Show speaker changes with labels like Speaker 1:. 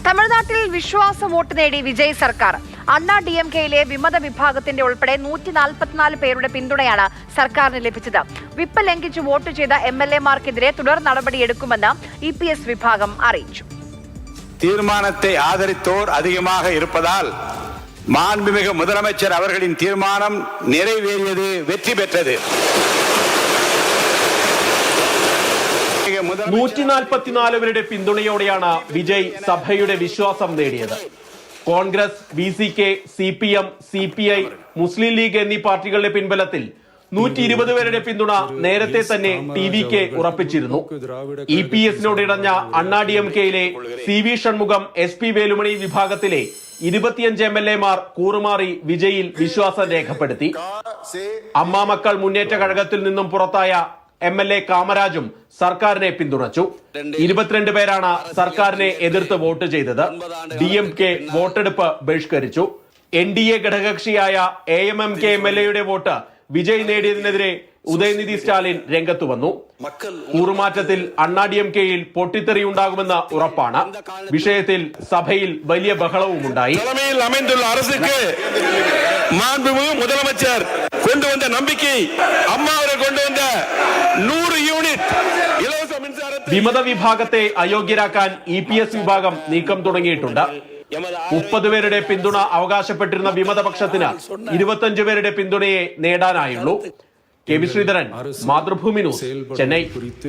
Speaker 1: തമിഴ്നാട്ടിൽ വിശ്വാസ വോട്ട് നേടി വിജയ് സർക്കാർ. അണ്ണാ DMKയിലെ വിമത വിഭാഗത്തിന്റെ ഉൾപ്പെടെ 144 പേരുടെ പിന്തുണയാണ് സർക്കാരിന് ലഭിച്ചത്. വിപ്പ് ലംഘിച്ച് വോട്ട് ചെയ്ത MLA-മാർക്കെതിരെ തുടർ നടപടിയെടുക്കുമെന്ന് EPS വിഭാഗം അറിയിച്ചു.
Speaker 2: தீர்மானத்தை ஆதரித்தோர் அதிகமாக இருப்பதால் மாண்புமிகு முதலமைச்சர் அவர்களின் தீர்மானம் நிறைவேறியது, வெற்றி பெற்றது.
Speaker 3: 144 പേരുടെ പിന്തുണയോടെയാണ് വിജയ് സഭയുടെ വിശ്വാസം നേടിയത്. കോൺഗ്രസ്, VCK, CPM, CPI, മുസ്ലിം ലീഗ് എന്നീ പാർട്ടികളുടെ പിൻബലത്തിൽ 120 പേരുടെ പിന്തുണ നേരത്തെ തന്നെ TVK ഉറപ്പിച്ചിരുന്നു. EPS-നോട് ഇടഞ്ഞ അണ്ണാ DMKയിലെ CV ഷൺമുഖം, SP വേലുമണി വിഭാഗത്തിലെ 25 MLA-മാർ കൂറുമാറി വിജയിൽ വിശ്വാസം രേഖപ്പെടുത്തി. അമ്മാമക്കൾ മുന്നേറ്റ കഴകത്തിൽ നിന്നും പുറത്തായ MLA കാമരാജും സർക്കാരിനെ പിന്തുണച്ചു. 22 പേരാണ് സർക്കാരിനെ എതിർത്ത് വോട്ട് ചെയ്തത്. DMK വോട്ടെടുപ്പ് ബഹിഷ്കരിച്ചു. NDA ഘടകകക്ഷിയായ AMMK MLA-യുടെ വോട്ട് വിജയ് നേടിയതിനെതിരെ ഉദയനിധി സ്റ്റാലിൻ രംഗത്തു വന്നു. കൂറുമാറ്റത്തിൽ അണ്ണാ DMKയിൽ പൊട്ടിത്തെറിയുണ്ടാകുമെന്ന് ഉറപ്പാണ്. വിഷയത്തിൽ സഭയിൽ വലിയ ബഹളവുമുണ്ടായി.
Speaker 2: முதலமைச்சர் கொண்டு வந்த நம்பிக்கை அம்மா அவர்கள் கொண்டு வந்த 100 யூனிட் இலவச மின்சாரத்தை
Speaker 3: വിമത വിഭാഗത്തെ അയോഗ്യരാക്കാൻ EPS വിഭാഗം നീക്കം തുടങ്ങിയിട്ടുണ്ട്. 30 പേരുടെ പിന്തുണ അവകാശപ്പെട്ടിരുന്ന വിമതപക്ഷത്തിന് 25 പേരുടെ പിന്തുണയെ നേടാനായുള്ളൂ. KV Sreedharan, Mathrubhumi news, Chennai.